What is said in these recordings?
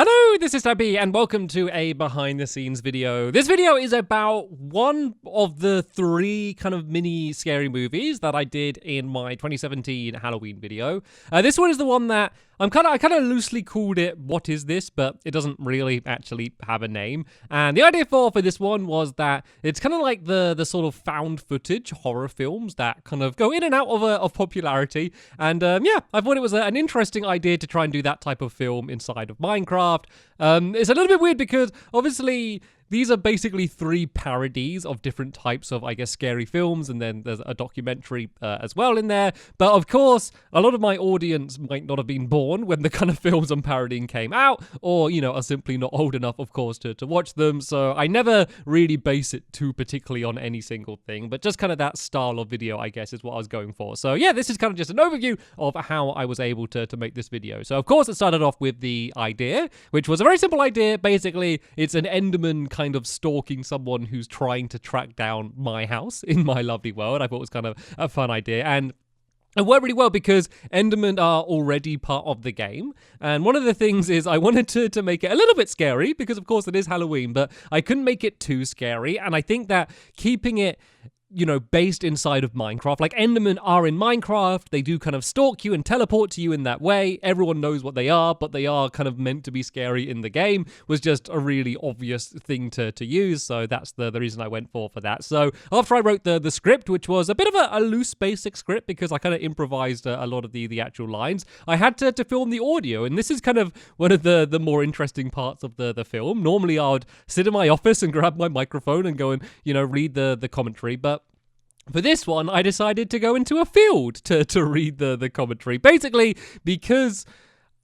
Hello, this is Stampy, and welcome to a behind-the-scenes video. This video is about one of the three kind of mini scary movies that I did in my 2017 Halloween video. This one is the one that I kind of loosely called it "What is this?" but it doesn't really actually have a name. And the idea for this one was that it's kind of like the sort of found footage horror films that kind of go in and out of popularity. And yeah, I thought it was an interesting idea to try and do that type of film inside of Minecraft. It's a little bit weird because obviously these are basically three parodies of different types of, I guess, scary films, and then there's a documentary as well in there. But of course, a lot of my audience might not have been born when the kind of films I'm parodying came out, or, you know, are simply not old enough, of course, to watch them. So I never really base it too particularly on any single thing, but just kind of that style of video, I guess, is what I was going for. So yeah, this is kind of just an overview of how I was able to make this video. So of course, it started off with the idea, which was a very simple idea. Basically, it's an Enderman kind of stalking someone who's trying to track down my house in my lovely world. I thought it was kind of a fun idea, and it worked really well because Endermen are already part of the game. And one of the things is I wanted to make it a little bit scary because, of course, it is Halloween, but I couldn't make it too scary. And I think that keeping it, you know, based inside of Minecraft. Like, Endermen are in Minecraft. They do kind of stalk you and teleport to you in that way. Everyone knows what they are, but they are kind of meant to be scary in the game. Was just a really obvious thing to use. So that's the reason I went for that. So after I wrote the script, which was a bit of a loose basic script because I kind of improvised a lot of the actual lines, I had to film the audio. And this is kind of one of the more interesting parts of the film. Normally I would sit in my office and grab my microphone and go and, you know, read the commentary. But for this one, I decided to go into a field to read the commentary. Basically, because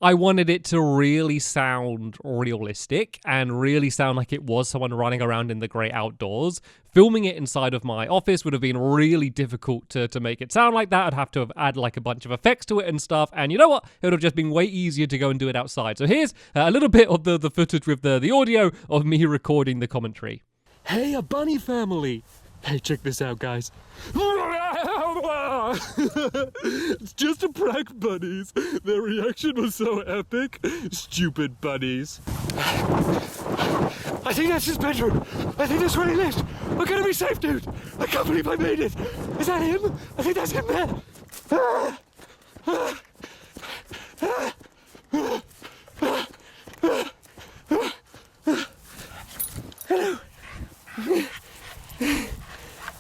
I wanted it to really sound realistic and really sound like it was someone running around in the great outdoors. Filming it inside of my office would have been really difficult to make it sound like that. I'd have to have added like a bunch of effects to it and stuff. And you know what? It would have just been way easier to go and do it outside. So here's a little bit of the footage with the audio of me recording the commentary. Hey, a bunny family! Hey, check this out, guys. It's just a prank, bunnies. Their reaction was so epic. Stupid bunnies. I think that's his bedroom. I think that's where he lives. We're gonna be safe, dude. I can't believe I made it. Is that him? I think that's him there. Hello.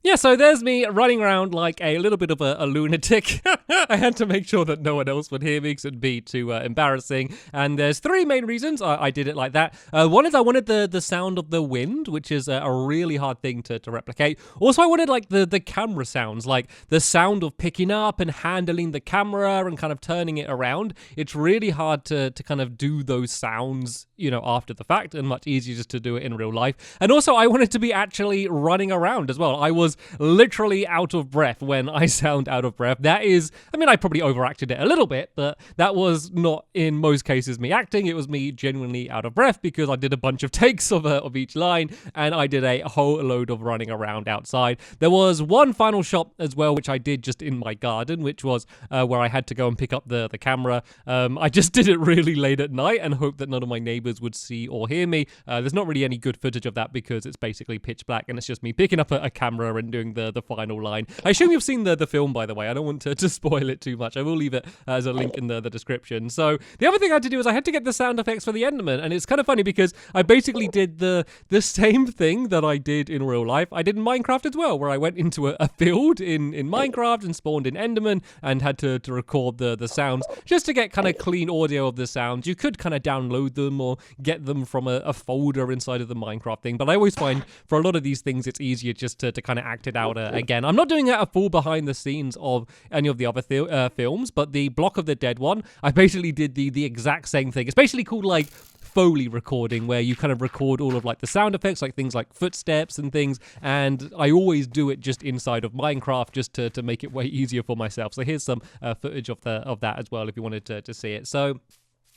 Yeah, so there's me running around like a little bit of a lunatic. I had to make sure that no one else would hear me because it'd be too embarrassing. And there's three main reasons I did it like that. One is I wanted the sound of the wind, which is a really hard thing to replicate. Also, I wanted like the camera sounds, like the sound of picking up and handling the camera and kind of turning it around. It's really hard to kind of do those sounds, you know, after the fact, and much easier just to do it in real life. And also, I wanted to be actually running around as well. I was literally out of breath when I sound out of breath. That is, I mean, I probably overacted it a little bit, but that was not in most cases me acting. It was me genuinely out of breath because I did a bunch of takes of each line, and I did a whole load of running around outside. There was one final shot as well, which I did just in my garden, which was where I had to go and pick up the camera. I just did it really late at night and hoped that none of my neighbors would see or hear me. There's not really any good footage of that because it's basically pitch black and it's just me picking up a camera and doing the final line. I assume you've seen the film, by the way. I don't want to spoil it too much. I will leave it as a link in the description. So the other thing I had to do is I had to get the sound effects for the Enderman, and it's kind of funny because I basically did the same thing that I did in real life. I did in Minecraft as well, where I went into a field in Minecraft and spawned in Enderman and had to record the sounds just to get kind of clean audio of the sounds. You could kind of download them or get them from a folder inside of the Minecraft thing, but I always find for a lot of these things it's easier just to kind of act it out again. I'm not doing a full behind the scenes of any of the other films, but the Block of the Dead one, I basically did the exact same thing. It's basically called like Foley recording, where you kind of record all of like the sound effects, like things like footsteps and things, and I always do it just inside of Minecraft just to make it way easier for myself. So here's some footage of that as well if you wanted to see it. So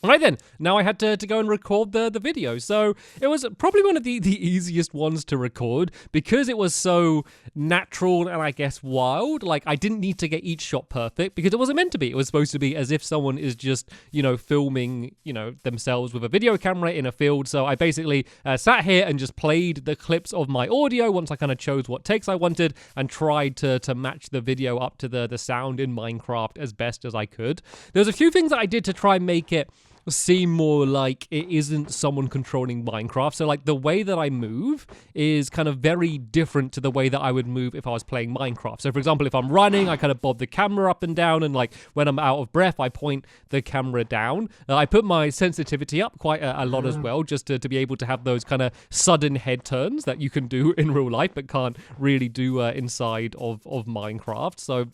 Right then, now I had to go and record the video. So it was probably one of the easiest ones to record because it was so natural and I guess wild. Like, I didn't need to get each shot perfect because it wasn't meant to be. It was supposed to be as if someone is just, filming, themselves with a video camera in a field. So I basically sat here and just played the clips of my audio once I kind of chose what takes I wanted and tried to match the video up to the sound in Minecraft as best as I could. There's a few things that I did to try and make it seem more like it isn't someone controlling Minecraft. So like the way that I move is kind of very different to the way that I would move if I was playing Minecraft. So for example, if I'm running, I kind of bob the camera up and down, and like when I'm out of breath, I point the camera down. I put my sensitivity up quite a lot as well, just to be able to have those kind of sudden head turns that you can do in real life but can't really do inside of Minecraft. So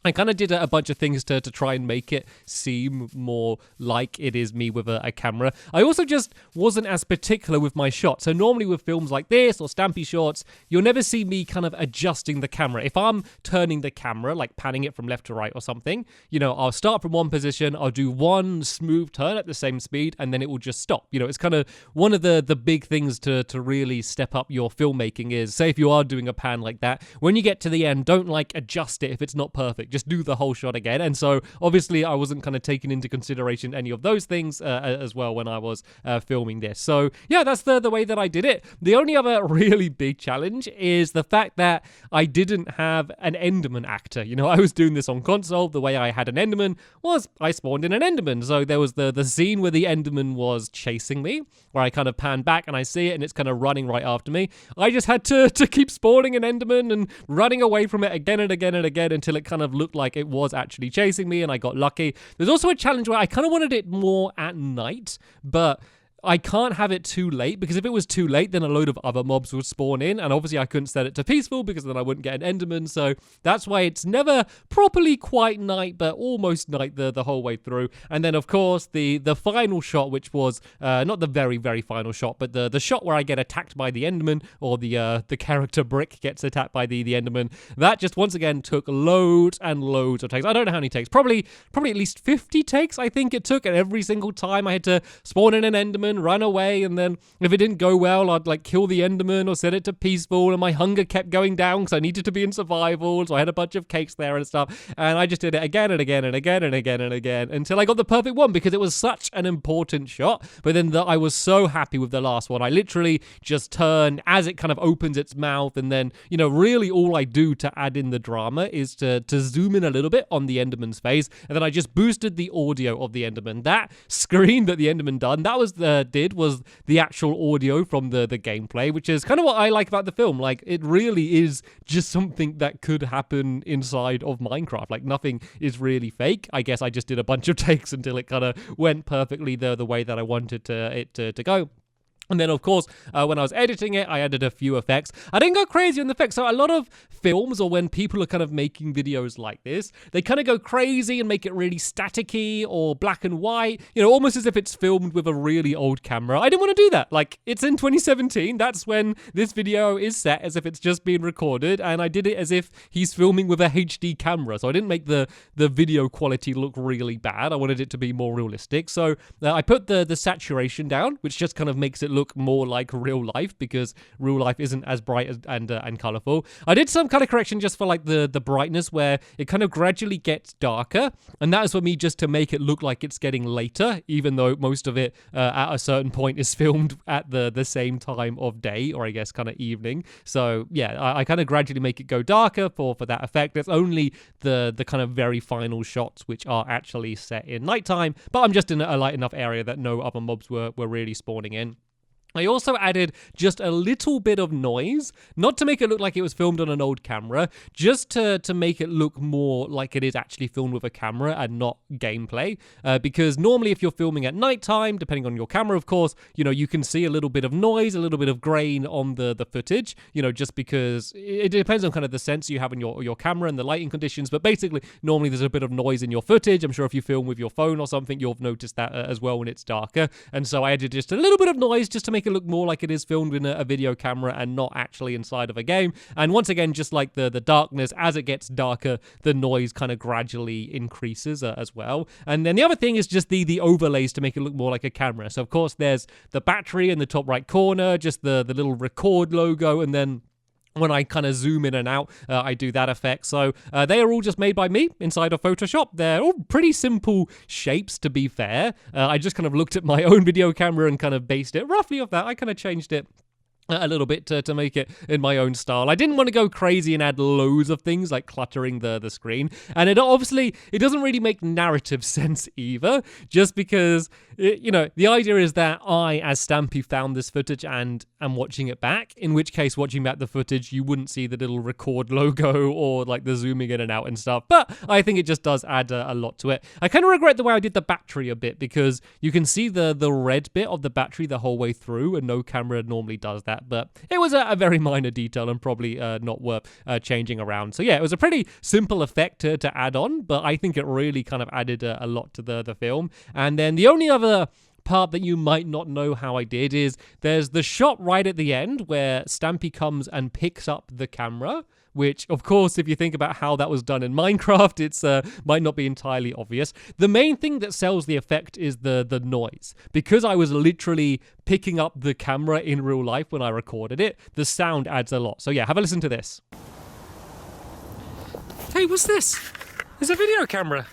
I kind of did a bunch of things to try and make it seem more like it is me with a camera. I also just wasn't as particular with my shots. So normally with films like this or Stampy shorts, you'll never see me kind of adjusting the camera. If I'm turning the camera, like panning it from left to right or something, I'll start from one position, I'll do one smooth turn at the same speed, and then it will just stop. It's kind of one of the big things to really step up your filmmaking is, say if you are doing a pan like that, when you get to the end, don't like adjust it if it's not perfect. Just do the whole shot again. And so obviously I wasn't kind of taking into consideration any of those things as well when I was filming this. So yeah, that's the way that I did it. The only other really big challenge is the fact that I didn't have an Enderman actor. I was doing this on console. The way I had an Enderman was I spawned in an Enderman. So there was the scene where the Enderman was chasing me, where I kind of pan back and I see it and it's kind of running right after me. I just had to keep spawning an Enderman and running away from it again and again and again until it kind of looked like it was actually chasing me, and I got lucky. There's also a challenge where I kind of wanted it more at night, but I can't have it too late, because if it was too late, then a load of other mobs would spawn in, and obviously I couldn't set it to peaceful because then I wouldn't get an Enderman. So that's why it's never properly quite night, but almost night the whole way through. And then of course the final shot, which was not the very, very final shot, but the shot where I get attacked by the Enderman, or the character Brick gets attacked by the Enderman, that just once again took loads and loads of takes. I don't know how many takes, probably at least 50 takes I think it took, and every single time I had to spawn in an Enderman, run away, and then if it didn't go well, I'd like kill the Enderman or set it to peaceful, and my hunger kept going down because I needed to be in survival, so I had a bunch of cakes there and stuff, and I just did it again and again and again and again and again until I got the perfect one, because it was such an important shot. But then I was so happy with the last one. I literally just turn as it kind of opens its mouth, and then really all I do to add in the drama is to zoom in a little bit on the Enderman's face, and then I just boosted the audio of the Enderman. That scream that the Enderman was the actual audio from the gameplay, which is kind of what I like about the film. Like, it really is just something that could happen inside of Minecraft. Like, nothing is really fake. I guess I just did a bunch of takes until it kind of went perfectly the way that I wanted it to go. And then, of course, when I was editing it, I added a few effects. I didn't go crazy on the effects. So a lot of films, or when people are kind of making videos like this, they kind of go crazy and make it really staticky or black and white, almost as if it's filmed with a really old camera. I didn't want to do that. Like, it's in 2017. That's when this video is set, as if it's just being recorded. And I did it as if he's filming with a HD camera. So I didn't make the video quality look really bad. I wanted it to be more realistic. So I put the saturation down, which just kind of makes it look more like real life, because real life isn't as bright and colorful. I did some color correction just for like the brightness, where it kind of gradually gets darker, and that is for me just to make it look like it's getting later, even though most of it at a certain point is filmed at the same time of day, or I guess kind of evening. So yeah, I kind of gradually make it go darker for that effect. It's only the kind of very final shots which are actually set in nighttime, but I'm just in a light enough area that no other mobs were really spawning in. I also added just a little bit of noise, not to make it look like it was filmed on an old camera, just to make it look more like it is actually filmed with a camera and not gameplay. Because normally if you're filming at nighttime, depending on your camera, of course, you can see a little bit of noise, a little bit of grain on the footage, just because it depends on kind of the sensor you have in your camera and the lighting conditions. But basically, normally there's a bit of noise in your footage. I'm sure if you film with your phone or something, you'll have noticed that as well when it's darker. And so I added just a little bit of noise just to make make it look more like it is filmed in a video camera and not actually inside of a game. And once again, just like the darkness, as it gets darker, the noise kind of gradually increases as well. And then the other thing is just the overlays to make it look more like a camera. So of course there's the battery in the top right corner, just the little record logo, and then when I kind of zoom in and out, I do that effect. So they are all just made by me inside of Photoshop. They're all pretty simple shapes, to be fair. I just kind of looked at my own video camera and kind of based it roughly off that. I kind of changed it a little bit to make it in my own style. I didn't want to go crazy and add loads of things like cluttering the screen. And it doesn't really make narrative sense either, just because, the idea is that I, as Stampy, found this footage and am watching it back, in which case, watching back the footage, you wouldn't see the little record logo or like the zooming in and out and stuff. But I think it just does add a lot to it. I kind of regret the way I did the battery a bit, because you can see the red bit of the battery the whole way through, and no camera normally does that. But it was a very minor detail and probably not worth changing around. So yeah, it was a pretty simple effect to add on, but I think it really kind of added a lot to the film. And then the only other part that you might not know how I did is there's the shot right at the end where Stampy comes and picks up the camera, which, of course, if you think about how that was done in Minecraft, it's might not be entirely obvious. The main thing that sells the effect is the noise. Because I was literally picking up the camera in real life when I recorded it, the sound adds a lot. So yeah, have a listen to this. Hey, what's this? It's a video camera.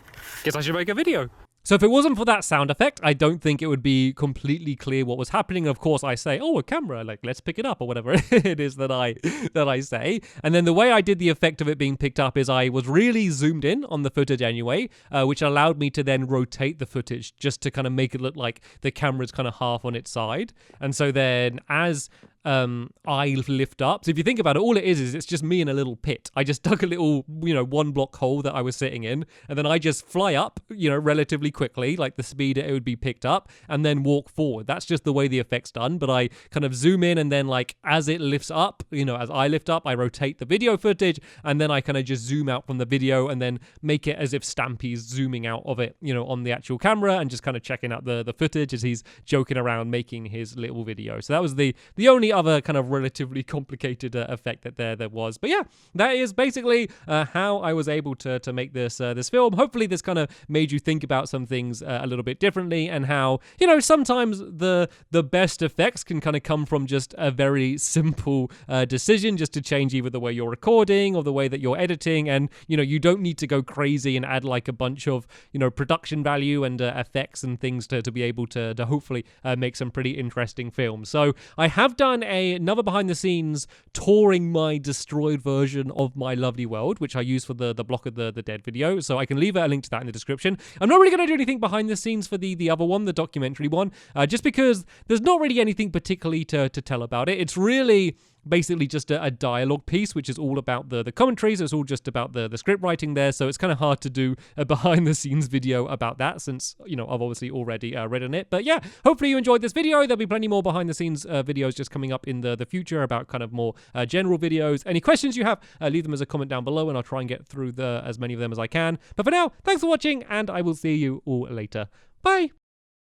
Guess I should make a video. So if it wasn't for that sound effect, I don't think it would be completely clear what was happening. Of course, I say, oh, a camera, like, let's pick it up, or whatever it is that I say. And then the way I did the effect of it being picked up is I was really zoomed in on the footage anyway, which allowed me to then rotate the footage just to kind of make it look like the camera's kind of half on its side. And so then as I lift up. So if you think about it, all it is it's just me in a little pit. I just dug a little, 1 block hole that I was sitting in, and then I just fly up, relatively quickly, like the speed it would be picked up, and then walk forward. That's just the way the effect's done, but I kind of zoom in, and then like as it lifts up, as I lift up, I rotate the video footage, and then I kind of just zoom out from the video and then make it as if Stampy's zooming out of it, on the actual camera and just kind of checking out the footage as he's joking around making his little video. So that was the only other kind of relatively complicated effect that there was. But yeah, that is basically how I was able to make this film. Hopefully this kind of made you think about some things a little bit differently, and how sometimes the best effects can kind of come from just a very simple decision, just to change either the way you're recording or the way that you're editing. And you don't need to go crazy and add like a bunch of production value and effects and things to be able to hopefully make some pretty interesting films. So I have done another behind the scenes touring my destroyed version of my lovely world, which I use for the Block of the Dead video, so I can leave a link to that in the description. I'm not really going to do anything behind the scenes for the other one, the documentary one, just because there's not really anything particularly to tell about it. It's really basically just a dialogue piece, which is all about the commentaries. It's all just about the script writing there, so it's kind of hard to do a behind the scenes video about that, since I've obviously already written it. But yeah, hopefully you enjoyed this video. There'll be plenty more behind the scenes videos just coming up in the future about kind of more general videos. Any questions you have, leave them as a comment down below, and I'll try and get through as many of them as I can. But for now, thanks for watching, and I will see you all later. Bye!